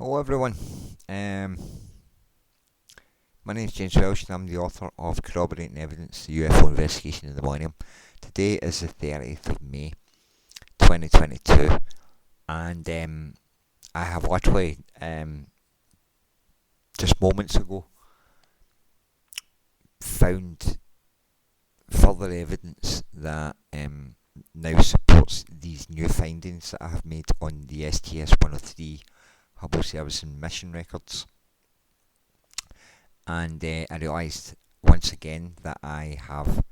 Hello everyone. Um, my name is James Welsh and I'm the author of Corroborating Evidence, the UFO Investigation in the Millennium. Today is the 30th of May 2022 and I have literally just moments ago found further evidence that now supports these new findings that I have made on the STS-103 Hubble Service and Mission records. And I realised once again that I have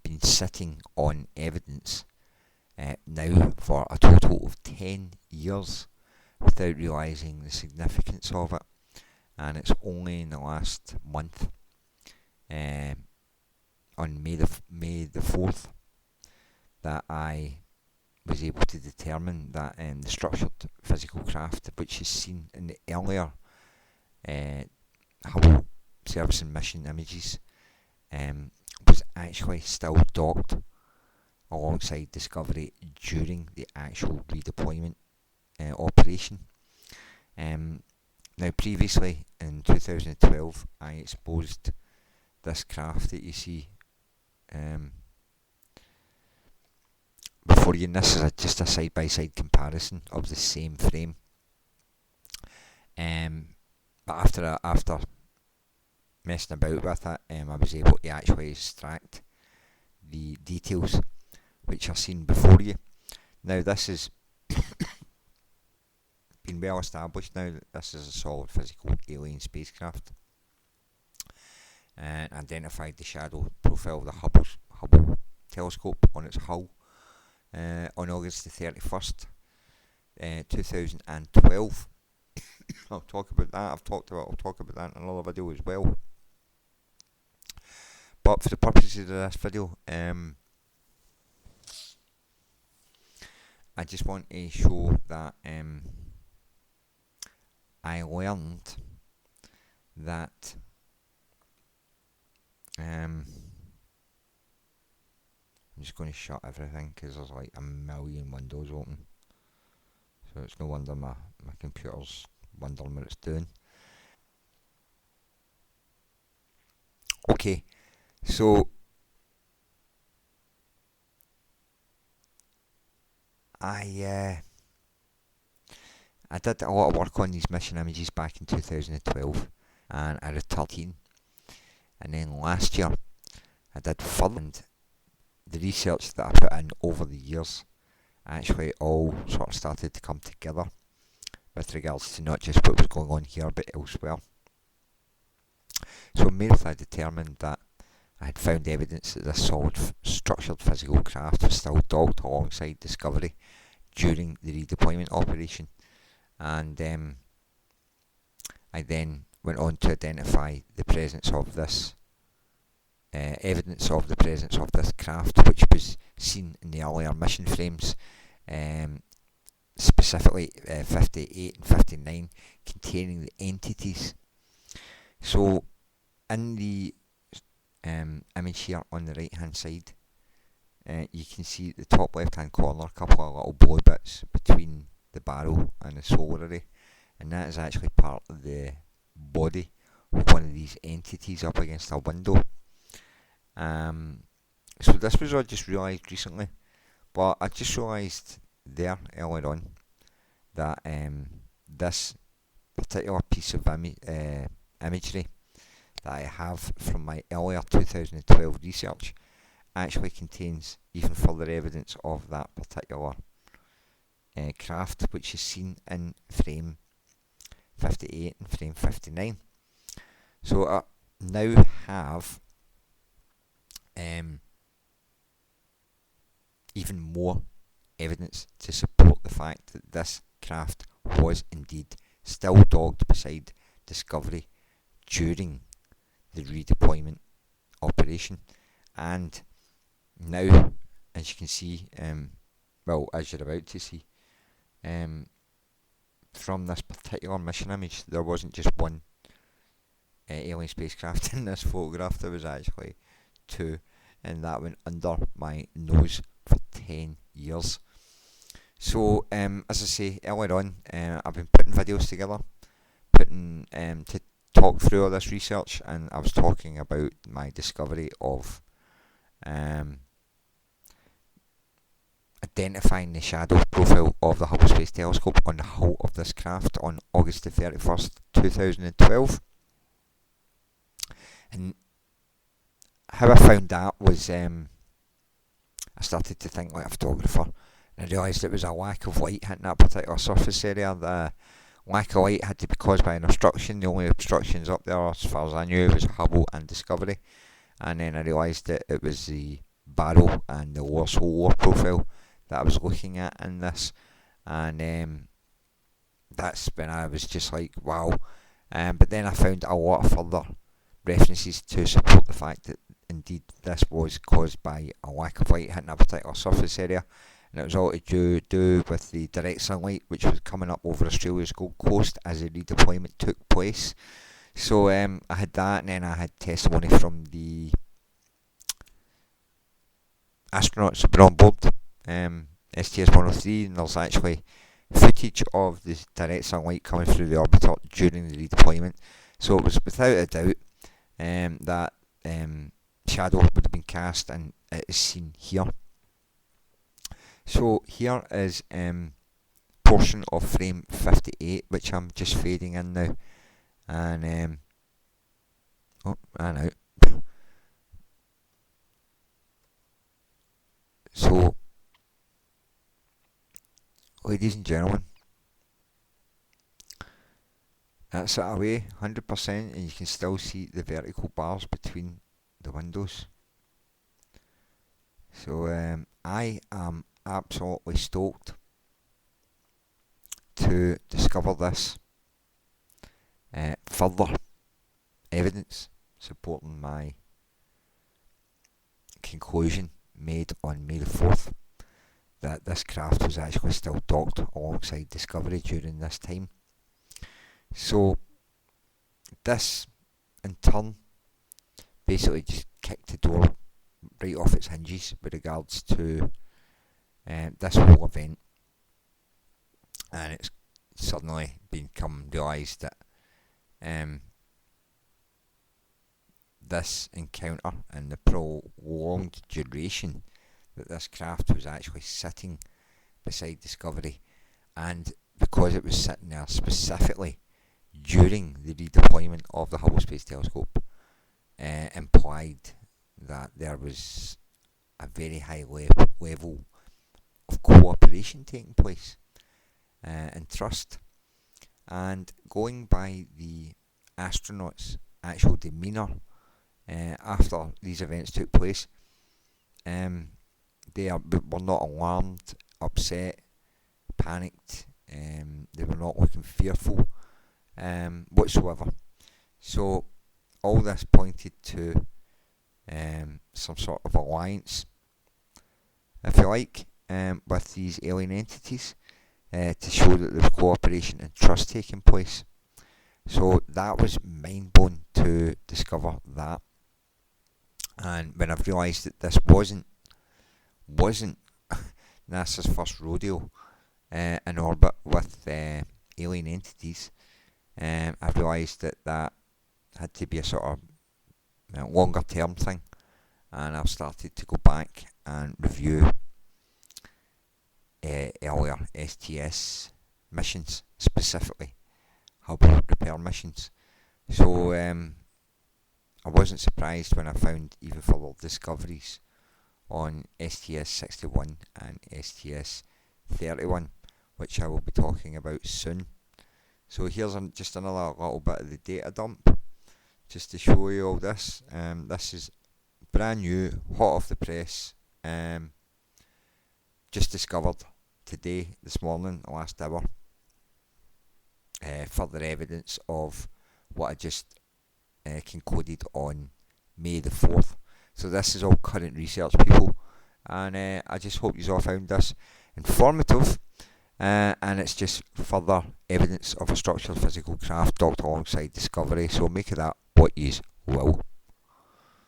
been sitting on evidence now for a total of 10 years without realising the significance of it. And it's only in the last month, on May the 4th, that I was able to determine that the structured physical craft, which is seen in the earlier Hubble Service and Mission images, was actually still docked alongside Discovery during the actual redeployment operation. Now, previously in 2012, I exposed this craft that you see before you, and this is just a side-by-side comparison of the same frame. But after messing about with it, I was able to actually extract the details which are seen before you. Now, this has been well established now that this is a solid physical alien spacecraft, and identified the shadow profile of the Hubble telescope on its hull on August the 31st, 2012. I'll talk about that. I'll talk about that in another video as well. But for the purposes of this video, I just want to show that I learned that I'm just going to shut everything because there's like a million windows open, so it's no wonder my computer's wondering what it's doing. Okay, so I did a lot of work on these mission images back in 2012, and I returned, and then last year I did further, and the research that I put in over the years actually all sort of started to come together with regards to not just what was going on here but elsewhere. So I determined that I had found evidence that this solid structured physical craft was still docked alongside Discovery during the redeployment operation, and I then went on to identify the presence of this evidence of the presence of this craft, which was seen in the earlier mission frames, specifically 58 and 59, containing the entities. So in the image here on the right hand side, you can see at the top left hand corner a couple of little blue bits between the barrel and the solar array, and that is actually part of the body of one of these entities up against a window. So this was all just realised recently, but I just realised there earlier on that this particular piece of imagery that I have from my earlier 2012 research actually contains even further evidence of that particular craft, which is seen in frame 58 and frame 59. So I now have even more evidence to support the fact that this craft was indeed still docked beside Discovery during the redeployment operation. And now, as you can see, as you're about to see, from this particular mission image, there wasn't just one alien spacecraft in this photograph, there was actually two, and that went under my nose for 10 years. So, as I say earlier on, I've been putting videos together putting to talk through all this research, and I was talking about my discovery of identifying the shadow profile of the Hubble Space Telescope on the hull of this craft on August the 31st, 2012. And how I found that was I started to think like a photographer, and I realised it was a lack of light hitting that particular surface area. The lack of light had to be caused by an obstruction. The only obstructions up there, as far as I knew, was Hubble and Discovery. And then I realised that it was the barrel and the lower solar profile that I was looking at in this, and that's when I was just like, wow. But then I found a lot of further references to support the fact that indeed this was caused by a lack of light hitting a particular surface area, and it was all to do with the direct sunlight which was coming up over Australia's Gold Coast as the redeployment took place. So I had that, and then I had testimony from the astronauts that were on board STS-103, and there's actually footage of the direct sunlight coming through the orbiter during the redeployment. So it was without a doubt that shadow would have been cast, and it is seen here. So here is portion of frame 58, which I'm just fading in now, and oh, and out. So, ladies and gentlemen, that's it away, 100%, and you can still see the vertical bars between the windows. So I am absolutely stoked to discover this further evidence supporting my conclusion made on May the 4th that this craft was actually still docked alongside Discovery during this time. So this in turn basically just kicked the door right off its hinges with regards to this whole event, and it's suddenly become realised that this encounter and the prolonged duration that this craft was actually sitting beside Discovery, and because it was sitting there specifically during the redeployment of the Hubble Space Telescope, implied that there was a very high level of cooperation taking place and trust. And going by the astronauts' actual demeanour after these events took place, they were not alarmed, upset, panicked. They were not looking fearful whatsoever. So all this pointed to some sort of alliance, if you like, with these alien entities, to show that there was cooperation and trust taking place. So that was mind-blowing to discover that. And when I've realised that this wasn't NASA's first rodeo in orbit with alien entities, I've realised that had to be a sort of longer term thing, and I've started to go back and review earlier STS missions, specifically Hubble repair missions. So I wasn't surprised when I found even further discoveries on STS-61 and STS-31, which I will be talking about soon. So here's just another little bit of the data dump, just to show you all this. This is brand new, hot off the press, just discovered today, this morning, the last hour. Further evidence of what I just concluded on May the 4th. So this is all current research, people, and I just hope you all found this informative, and it's just further evidence of a structured physical craft docked alongside Discovery, so make of that what you will.